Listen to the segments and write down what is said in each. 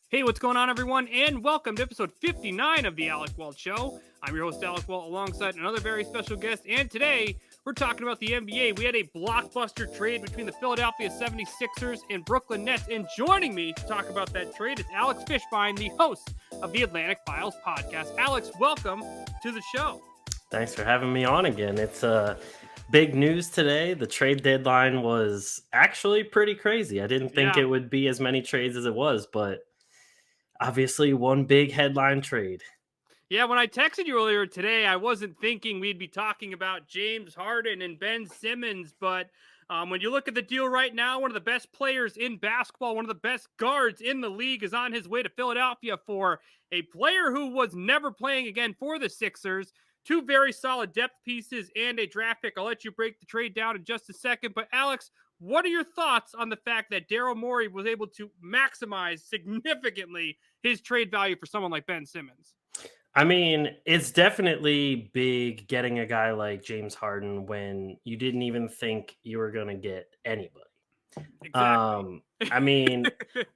Hey, what's going on, everyone? And welcome to episode 59 of the Alec Walt Show. I'm your host, Alec Walt, alongside another very special guest. And today, we're talking about the NBA. We had a blockbuster trade between the Philadelphia 76ers and Brooklyn Nets. And joining me to talk about that trade is Alex Fischbein, the host of the Atlantic Files podcast. Alex, welcome to the show. Thanks for having me on again. It's big news today. The trade deadline was actually pretty crazy. I didn't think Yeah. it would be as many trades as it was, but obviously one big headline trade. Yeah, when I texted you earlier today, I wasn't thinking we'd be talking about James Harden and Ben Simmons, but when you look at the deal right now, one of the best players in basketball, one of the best guards in the league is on his way to Philadelphia for a player who was never playing again for the Sixers. Two very solid depth pieces and a draft pick. I'll let you break the trade down in just a second. But Alex, what are your thoughts on the fact that Daryl Morey was able to maximize significantly his trade value for someone like Ben Simmons? I mean, it's definitely big getting a guy like James Harden when you didn't even think you were going to get anybody. Exactly. Um, I mean,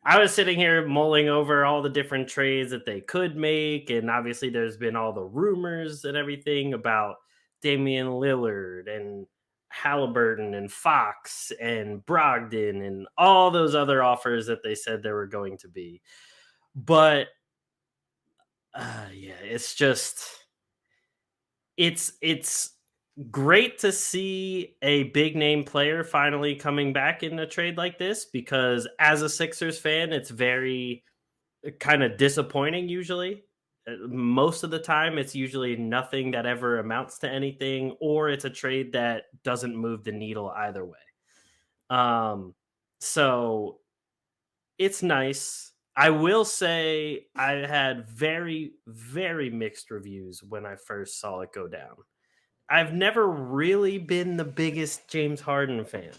I was sitting here mulling over all the different trades that they could make, and obviously there's been all the rumors and everything about Damian Lillard and Halliburton and Fox and Brogdon and all those other offers that they said there were going to be. But yeah, it's great to see a big name player finally coming back in a trade like this because as a Sixers fan, it's very kind of disappointing usually. Most of the time, it's usually nothing that ever amounts to anything, or it's a trade that doesn't move the needle either way. Um, so it's nice. I will say I had very, very mixed reviews when I first saw it go down. I've never really been the biggest James Harden fan.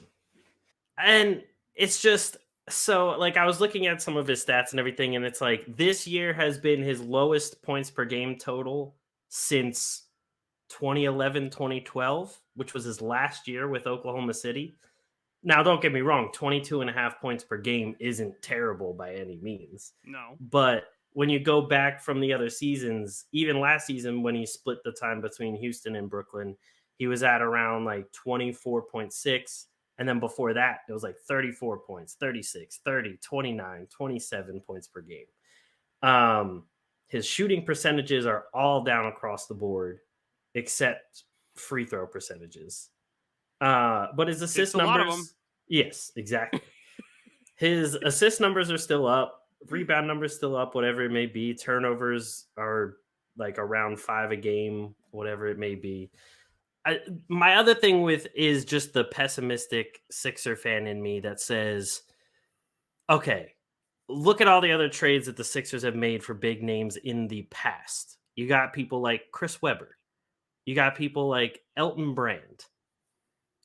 And it's just so like I was looking at some of his stats and everything, and it's like this year has been his lowest points per game total since 2011, 2012, which was his last year with Oklahoma City. Now, don't get me wrong, 22 and a half points per game isn't terrible by any means. No. But when you go back from the other seasons, even last season when he split the time between Houston and Brooklyn, he was at around like 24.6. And then before that, it was like 34 points, 36, 30, 29, 27 points per game. Um, his shooting percentages are all down across the board except free throw percentages. But his It's assist a lot of them. numbers, yes, exactly. His assist numbers are still up, rebound numbers still up, whatever it may be. Turnovers are like around 5 a game, whatever it may be. My other thing with is just the pessimistic Sixer fan in me that says, okay, look at all the other trades that the Sixers have made for big names in the past. You got people like Chris Webber. You got people like Elton Brand.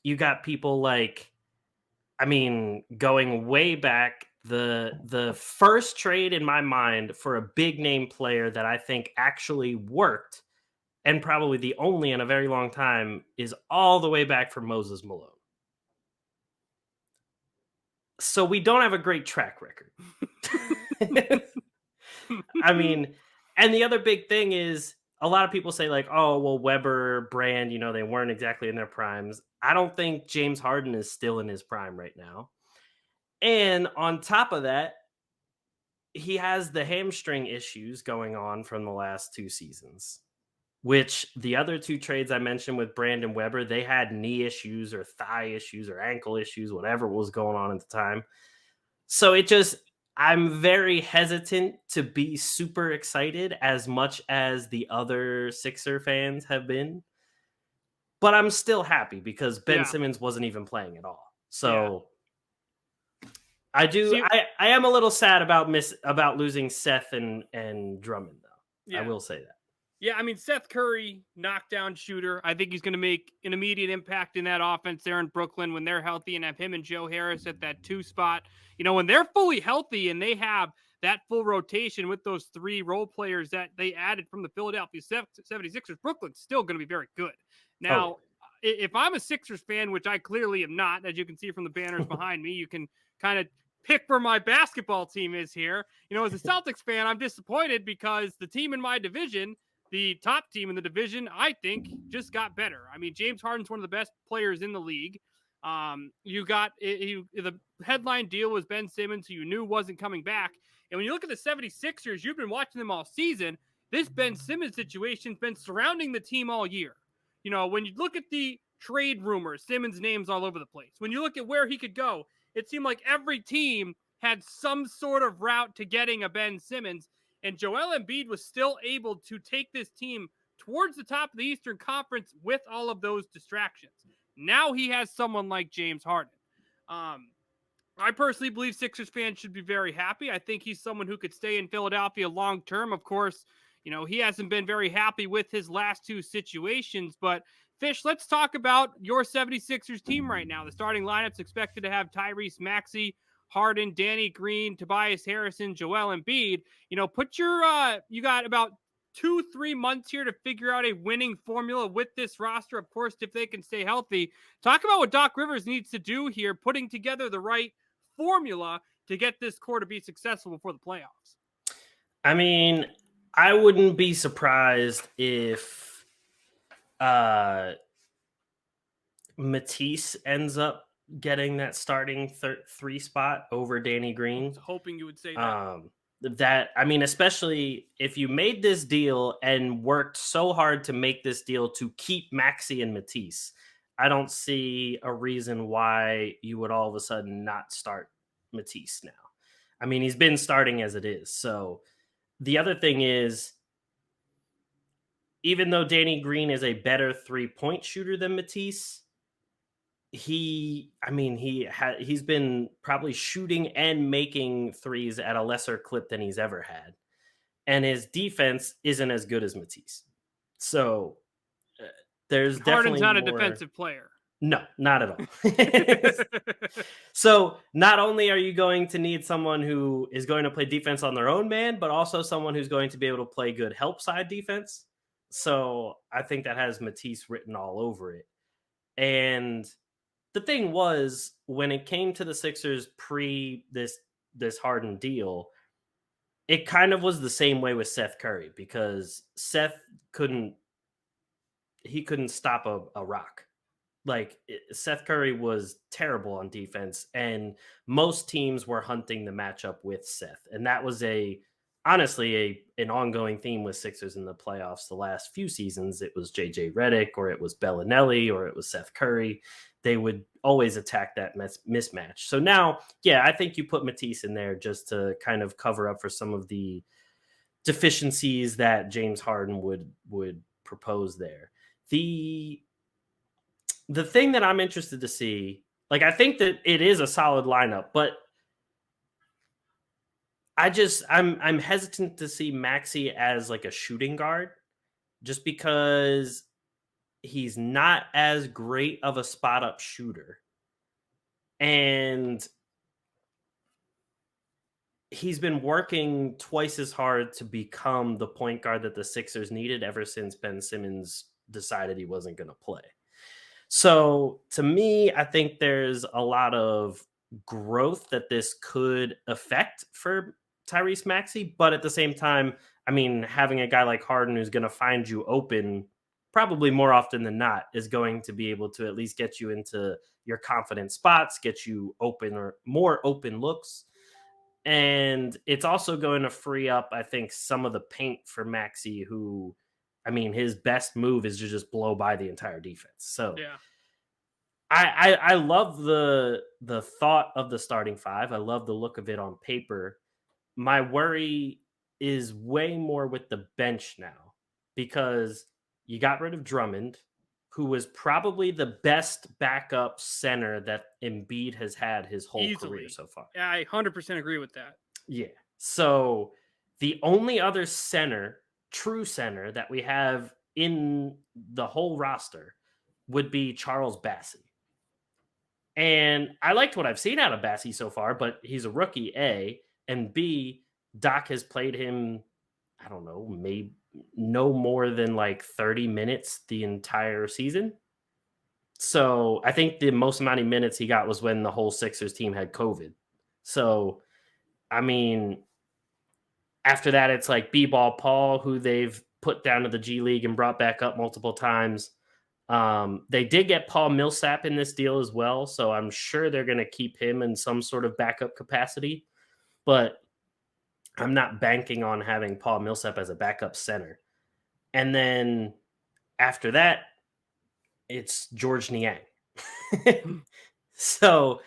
You got people like, I mean, going way back, the first trade in my mind for a big name player that I think actually worked, and probably the only in a very long time, is all the way back from Moses Malone. So we don't have a great track record. I mean, and the other big thing is a lot of people say like, "Oh, well, Weber, Brand, they weren't exactly in their primes." I don't think James Harden is still in his prime right now. And on top of that, he has the hamstring issues going on from the last 2 seasons, which the other 2 trades I mentioned with Brandon Weber, they had knee issues or thigh issues or ankle issues, whatever was going on at the time. So I'm very hesitant to be super excited as much as the other Sixer fans have been. But I'm still happy because Ben Yeah. Simmons wasn't even playing at all. Yeah. So I do. See, I am a little sad about losing Seth and Drummond though. I yeah. will say that. Yeah, I mean, Seth Curry, knockdown shooter. I think he's going to make an immediate impact in that offense there in Brooklyn when they're healthy and have him and Joe Harris at that 2 spot. When they're fully healthy and they have that full rotation with those 3 role players that they added from the Philadelphia 76ers, Brooklyn's still going to be very good. Oh Now, if I'm a Sixers fan, which I clearly am not, as you can see from the banners yeah. behind me, you can kind of pick where my basketball team is here. As a Celtics fan, I'm disappointed because the team in my division, the top team in the division, I think just got better. I mean, James Harden's one of the best players in the league. The headline deal was Ben Simmons, who you knew wasn't coming back. And when you look at the 76ers, you've been watching them all season. This Ben Simmons situation's been surrounding the team all year. When you look at the trade rumors, Simmons' name's all over the place. When you look at where he could go, it seemed like every team had some sort of route to getting a Ben Simmons, and Joel Embiid was still able to take this team towards the top of the Eastern Conference with all of those distractions. Now he has someone like James Harden. I personally believe Sixers fans should be very happy. I think he's someone who could stay in Philadelphia long term. Of course, he hasn't been very happy with his last two situations, but Fish, let's talk about your 76ers team right now. The starting lineup's expected to have Tyrese Maxey, Harden, Danny Green, Tobias Harrison, Joel Embiid. You got about 2-3 months here to figure out a winning formula with this roster. Of course, if they can stay healthy. Talk about what Doc Rivers needs to do here, putting together the right formula to get this core to be successful before the playoffs. I mean, I wouldn't be surprised if Matisse ends up getting that starting 3 spot over Danny Green. I was hoping you would say that. Especially if you made this deal and worked so hard to make this deal to keep Maxey and Matisse, I don't see a reason why you would all of a sudden not start Matisse now. I mean, he's been starting as it is. So the other thing is, even though Danny Green is a better 3-point shooter than Matisse, he's been probably shooting and making threes at a lesser clip than he's ever had. And his defense isn't as good as Matisse. So there's Harden's definitely not a defensive player. No, not at all. So not only are you going to need someone who is going to play defense on their own man, but also someone who's going to be able to play good help side defense. So I think that has Matisse written all over it. And the thing was, when it came to the Sixers pre this Harden deal, it kind of was the same way with Seth Curry, because Seth couldn't stop a rock. Seth Curry was terrible on defense, and most teams were hunting the matchup with Seth. And that was honestly an ongoing theme with Sixers in the playoffs the last few seasons. It was JJ Redick, or it was Bellinelli, or it was Seth Curry. They would always attack that mismatch. So now, yeah, I think you put Matisse in there just to kind of cover up for some of the deficiencies that James Harden would propose there. The thing that I'm interested to see, I think that it is a solid lineup, but I'm hesitant to see Maxey as a shooting guard, just because he's not as great of a spot up shooter. And he's been working twice as hard to become the point guard that the Sixers needed ever since Ben Simmons decided he wasn't going to play. So to me, I think there's a lot of growth that this could affect for Tyrese Maxey. But at the same time, I mean, having a guy like Harden who's going to find you open probably more often than not is going to be able to at least get you into your confident spots, get you open or more open looks. And it's also going to free up, I think, some of the paint for Maxey, who, I mean, his best move is to just blow by the entire defense. So yeah, I love the thought of the starting 5. I love the look of it on paper. My worry is way more with the bench now, because you got rid of Drummond, who was probably the best backup center that Embiid has had his whole career so far. Yeah, I 100% agree with that. Yeah. So the only other true center that we have in the whole roster would be Charles Bassey. And I liked what I've seen out of Bassey so far, but he's a rookie, A, and B, Doc has played him, I don't know, maybe no more than 30 minutes the entire season. So I think the most amount of minutes he got was when the whole Sixers team had COVID. So, I mean, after that, it's like B-Ball Paul, who they've put down to the G League and brought back up multiple times. They did get Paul Millsap in this deal as well, so I'm sure they're going to keep him in some sort of backup capacity. But I'm not banking on having Paul Millsap as a backup center. And then after that, it's George Niang. So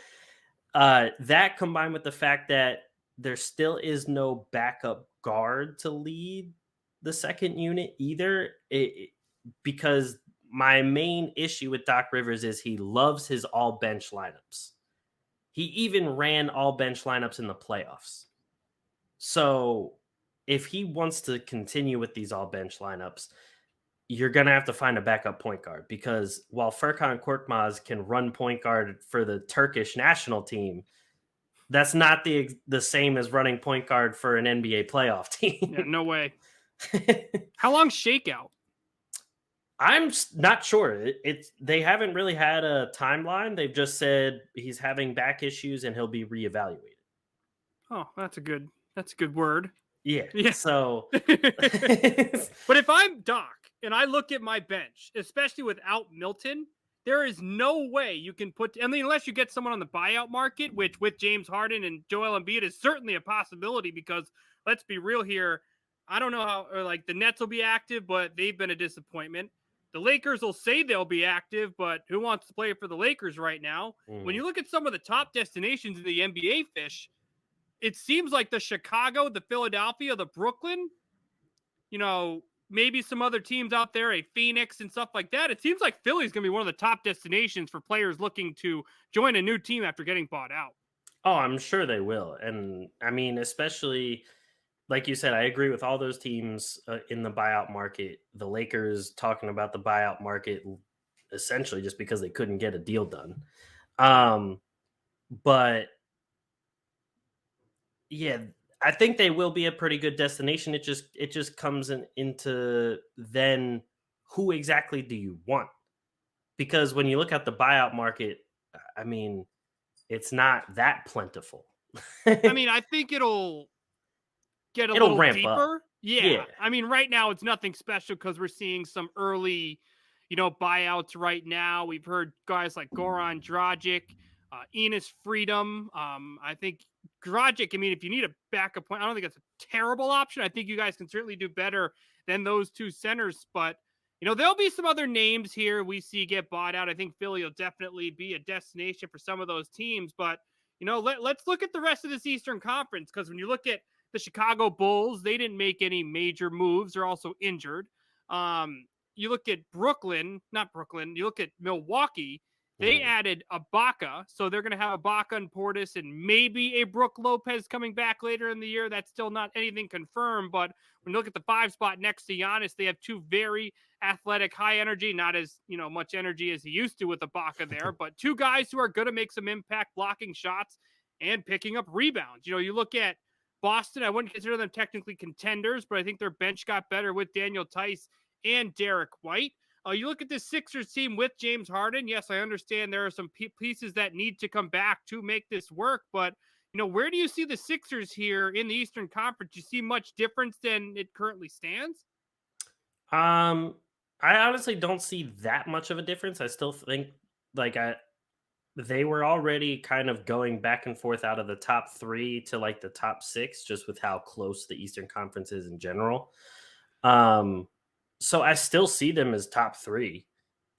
that combined with the fact that there still is no backup guard to lead the second unit either, because my main issue with Doc Rivers is he loves his all bench lineups. He even ran all bench lineups in the playoffs. So if he wants to continue with these all bench lineups, you're going to have to find a backup point guard, because while Furkan Korkmaz can run point guard for the Turkish national team, that's not the same as running point guard for an NBA playoff team. Yeah, no way. How long's shakeout? I'm not sure. They haven't really had a timeline. They've just said he's having back issues and he'll be reevaluated. Oh, that's a good word. Yeah. Yeah. So, but if I'm Doc and I look at my bench, especially without Milton, there is no way you can put, I mean, unless you get someone on the buyout market, which with James Harden and Joel Embiid is certainly a possibility, because let's be real here. I don't know how, or like the Nets will be active, but they've been a disappointment. The Lakers will say they'll be active, but who wants to play for the Lakers right now? When you look at some of the top destinations in the NBA, Fish, it seems like the Chicago, the Philadelphia, the Brooklyn, maybe some other teams out there, a Phoenix and stuff like that. It seems like Philly's going to be one of the top destinations for players looking to join a new team after getting bought out. Oh, I'm sure they will. And I mean, especially like you said, I agree with all those teams in the buyout market. The Lakers talking about the buyout market essentially just because they couldn't get a deal done. But yeah, I think they will be a pretty good destination. It just comes into then who exactly do you want? Because when you look at the buyout market, I mean, it's not that plentiful. I mean, I think it'll get a It'll little ramp deeper. up. Yeah. Yeah. I mean, right now it's nothing special because we're seeing some early, buyouts right now. We've heard guys like Goran Dragic, Enos Freedom. I think Dragic, I mean, if you need a backup point, I don't think it's a terrible option. I think you guys can certainly do better than those two centers, but there'll be some other names here we see get bought out. I think Philly will definitely be a destination for some of those teams, but let's look at the rest of this Eastern Conference, because when you look at the Chicago Bulls, they didn't make any major moves. They're also injured. You look at you look at Milwaukee, they added Ibaka, so they're going to have Ibaka and Portis and maybe a Brook Lopez coming back later in the year. That's still not anything confirmed, but when you look at the 5 spot next to Giannis, they have two very athletic, high energy, not as much energy as he used to with Ibaka there, but two guys who are going to make some impact blocking shots and picking up rebounds. You look at Boston, I wouldn't consider them technically contenders, but I think their bench got better with Daniel Tice and Derek White. You look at this Sixers team with James Harden. Yes, I understand there are some pieces that need to come back to make this work, but where do you see the Sixers here in the Eastern Conference? Do you see much difference than it currently stands? I honestly don't see that much of a difference. I still think like they were already kind of going back and forth out of the top 3 to like the top 6, just with how close the Eastern Conference is in general. So I still see them as top 3.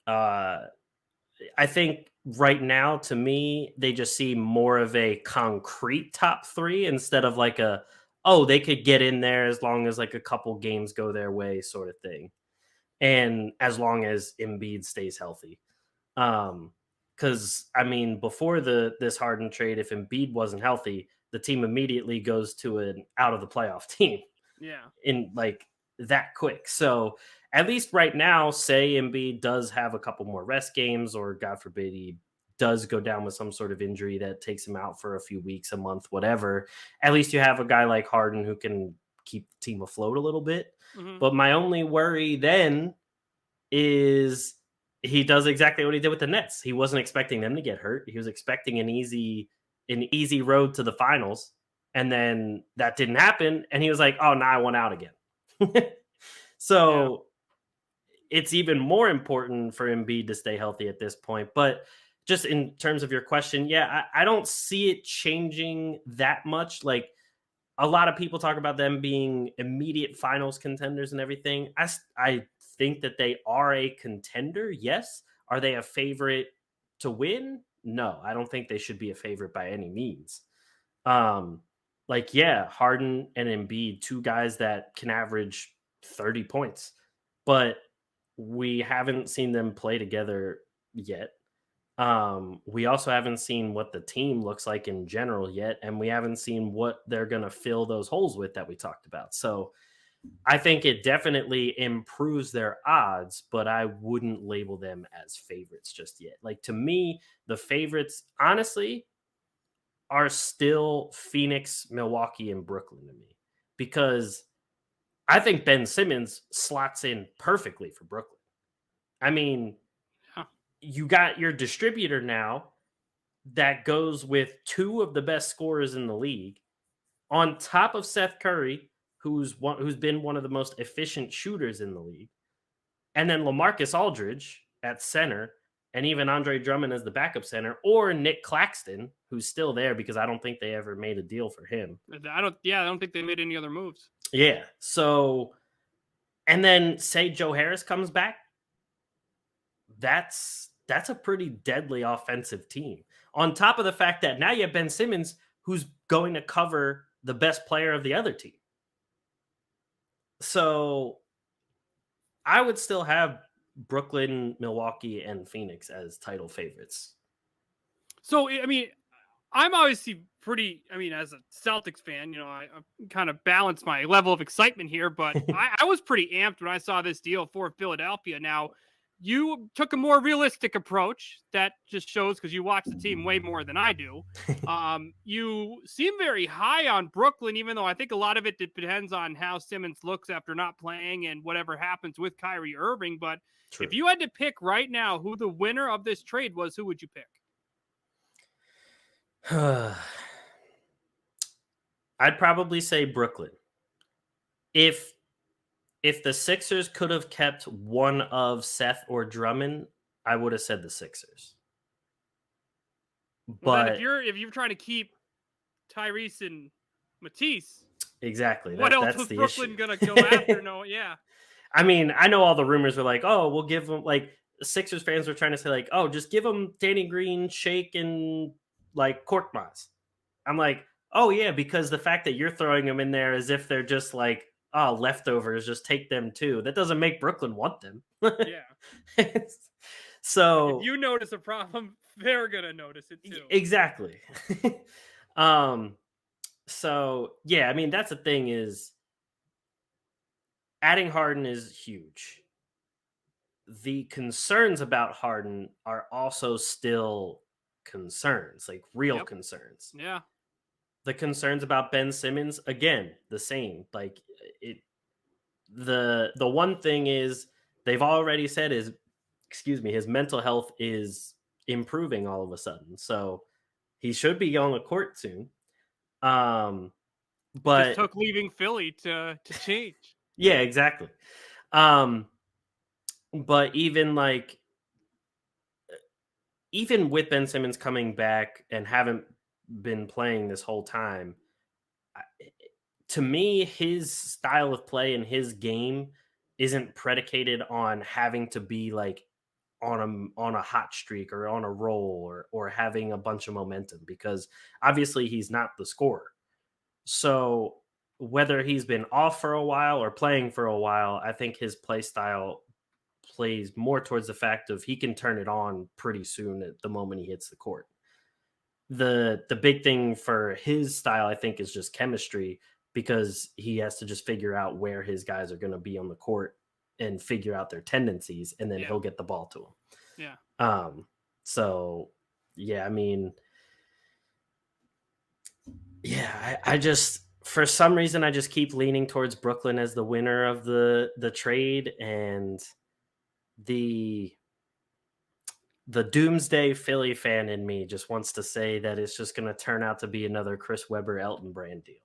I think right now, to me, they just seem more of a concrete top 3 instead of like they could get in there as long as like a couple games go their way sort of thing. And as long as Embiid stays healthy. Because I mean, before this Harden trade, if Embiid wasn't healthy, the team immediately goes to an out of the playoff team. Yeah. In like that quick. So at least right now, say Embiid does have a couple more rest games, or God forbid he does go down with some sort of injury that takes him out for a few weeks, a month, whatever. At least you have a guy like Harden who can keep the team afloat a little bit. Mm-hmm. But my only worry then is he does exactly what he did with the Nets. He wasn't expecting them to get hurt. He was expecting an easy an easy road to the finals, and then that didn't happen, and he was like, "Oh, now I want out again." Yeah. So it's even more important for Embiid to stay healthy at this point. But just in terms of your question, yeah, I don't see it changing that much. Like a lot of people talk about them being immediate finals contenders and everything. I think that they are a contender. Yes. Are they a favorite to win? No, I don't think they should be a favorite by any means. Um, like, yeah, Harden and Embiid, two guys that can average 30 points, but we haven't seen them play together yet. We also haven't seen what the team looks like in general yet, and we haven't seen what they're going to fill those holes with that we talked about. So I think it definitely improves their odds, but I wouldn't label them as favorites just yet. Like to me, the favorites, honestly, are still Phoenix, Milwaukee, and Brooklyn to me because I think Ben Simmons slots in perfectly for Brooklyn. I mean, Huh. you got your distributor now that goes with two of the best scorers in the league, on top of Seth Curry, who's been one of the most efficient shooters in the league, and then LaMarcus Aldridge at center, and even Andre Drummond as the backup center, or Nick Claxton, who's still there because I don't think they ever made a deal for him. I don't. Yeah, I don't think they made any other moves. Yeah. So, and then say Joe Harris comes back, that's a pretty deadly offensive team. On top of the fact that now you have Ben Simmons who's going to cover the best player of the other team. So I would still have Brooklyn, Milwaukee, and Phoenix as title favorites. So I mean, I'm obviously pretty. I mean, as a Celtics fan, I kind of balance my level of excitement here, but I was pretty amped when I saw this deal for Philadelphia. Now, you took a more realistic approach. That just shows because you watch the team way more than I do. You seem very high on Brooklyn, even though I think a lot of it depends on how Simmons looks after not playing and whatever happens with Kyrie Irving. But True. if you had to pick right now who the winner of this trade was, who would you pick? I'd probably say Brooklyn. If if the Sixers could have kept one of Seth or Drummond, I would have said the Sixers. Well, then But if you're trying to keep Tyrese and Matisse, exactly, what else that's was the Brooklyn issue. gonna go after? No, yeah, I mean, I know all the rumors were like, "Oh, we'll give them like." Sixers fans were trying to say like, "Oh, just give them Danny Green, Shake, and like Korkmaz." I'm like, "Oh yeah," because the fact that you're throwing them in there as if they're just like, "Oh, leftovers, just take them too." That doesn't make Brooklyn want them. yeah. Like if So you notice a problem, they're gonna notice it too. exactly. um. So yeah, I mean that's the thing is adding Harden is huge. The concerns about Harden are also still concerns, like real Yep. concerns. Yeah. The concerns about Ben Simmons, again, the same. Like it the one thing is they've already said is excuse me, his mental health is improving all of a sudden. So he should be on the court soon. Um It just but took leaving Philly to change. yeah, exactly. Um but even with Ben Simmons coming back and haven't been playing this whole time, to me, his style of play and his game isn't predicated on having to be like on a hot streak or on a roll or having a bunch of momentum because obviously he's not the scorer. So whether he's been off for a while or playing for a while, I think his play style plays more towards the fact of he can turn it on pretty soon at the moment he hits the court. The big thing for his style, I think, is just chemistry because he has to just figure out where his guys are going to be on the court and figure out their tendencies, and then Yeah. he'll get the ball to them. Yeah. So yeah, I mean, yeah, I just for some reason I just keep leaning towards Brooklyn as the winner of the trade and the the doomsday Philly fan in me just wants to say that it's just going to turn out to be another Chris Webber Elton Brand deal.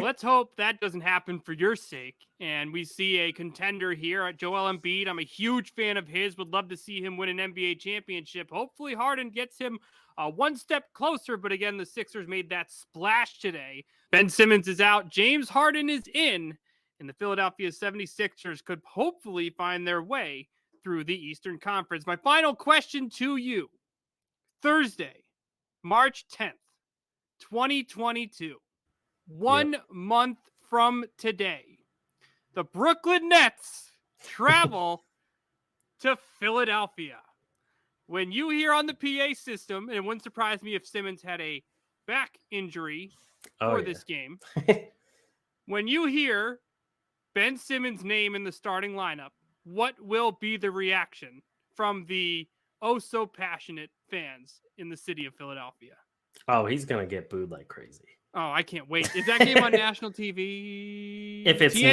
Let's hope that doesn't happen for your sake. And we see a contender here at Joel Embiid. I'm a huge fan of his. Would love to see him win an NBA championship. Hopefully Harden gets him one step closer. But again, the Sixers made that splash today. Ben Simmons is out. James Harden is in. And the Philadelphia 76ers could hopefully find their way through the Eastern Conference. My final question to you. Thursday, March 10th, 2022. 1 month from today, the Brooklyn Nets travel to Philadelphia. When you hear on the PA system, and it wouldn't surprise me if Simmons had a back injury for this game. When you hear Ben Simmons' name in the starting lineup, what will be the reaction from the so passionate fans in the city of Philadelphia? Oh, he's going to get booed like crazy. Oh, I can't wait. Is that game on national TV? If it's TNT.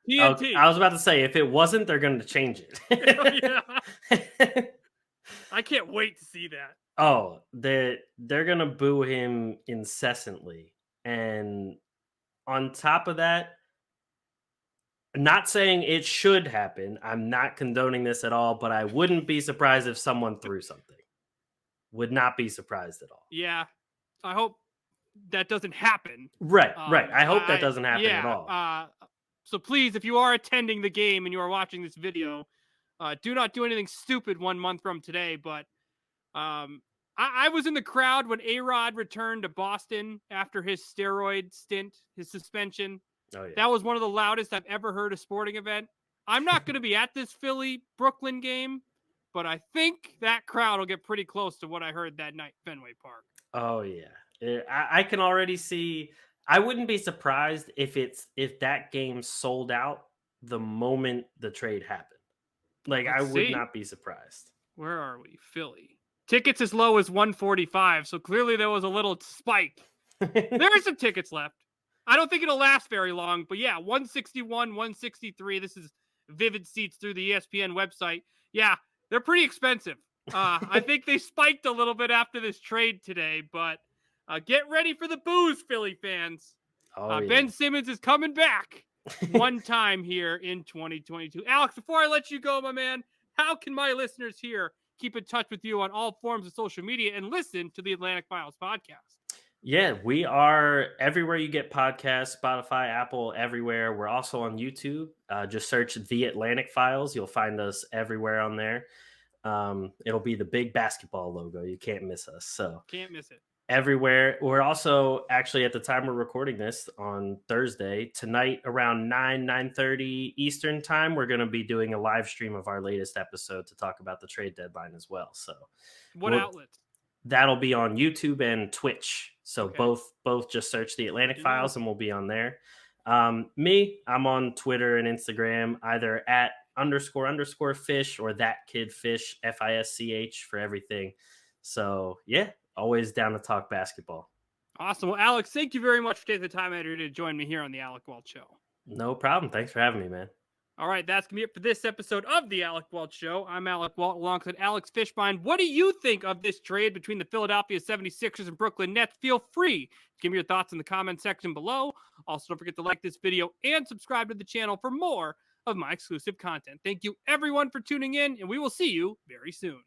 not, TNT. I was about to say, if it wasn't, they're going to change it. Yeah. I can't wait to see that. Oh, they're going to boo him incessantly. And on top of that, not saying it should happen. I'm not condoning this at all, but I wouldn't be surprised if someone threw something. Would not be surprised at all. Yeah. I hope that doesn't happen. Right. I hope that doesn't happen at all. So please, if you are attending the game and you are watching this video, do not do anything stupid 1 month from today. But I was in the crowd when A-Rod returned to Boston after his steroid stint, his suspension. Oh, yeah. That was one of the loudest I've ever heard a sporting event. I'm not going to be at this Philly-Brooklyn game, but I think that crowd will get pretty close to what I heard that night at Fenway Park. Oh, yeah. I can already see. I wouldn't be surprised if that game sold out the moment the trade happened. Like, I would not be surprised. Where are we? Philly. Tickets as low as $145, so clearly there was a little spike. There are some tickets left. I don't think it'll last very long, but yeah, 161, 163. This is Vivid Seats through the ESPN website. Yeah, they're pretty expensive. I think they spiked a little bit after this trade today, but get ready for the booze, Philly fans. Ben Simmons is coming back one time here in 2022. Alex, before I let you go, my man, how can my listeners here keep in touch with you on all forms of social media and listen to the Atlantic Files podcast? Yeah, we are everywhere you get podcasts, Spotify, Apple, everywhere. We're also on YouTube. Just search The Atlantic Files. You'll find us everywhere on there. It'll be the big basketball logo. You can't miss us. So can't miss it. Everywhere. We're also actually, at the time we're recording this on Thursday tonight around 9:30 Eastern time, we're going to be doing a live stream of our latest episode to talk about the trade deadline as well. So what outlets? That'll be on YouTube and Twitch. So both just search The Atlantic Files and we'll be on there. Me, I'm on Twitter and Instagram, either at __fish or that kid fish, FISCH for everything. So yeah, always down to talk basketball. Awesome. Well, Alex, thank you very much for taking the time out here to join me here on the Alec Walt Show. No problem. Thanks for having me, man. All right, that's going to be it for this episode of the Alec Walt Show. I'm Alec Walt alongside Alex Fischbein. What do you think of this trade between the Philadelphia 76ers and Brooklyn Nets? Feel free to give me your thoughts in the comment section below. Also, don't forget to like this video and subscribe to the channel for more of my exclusive content. Thank you, everyone, for tuning in, and we will see you very soon.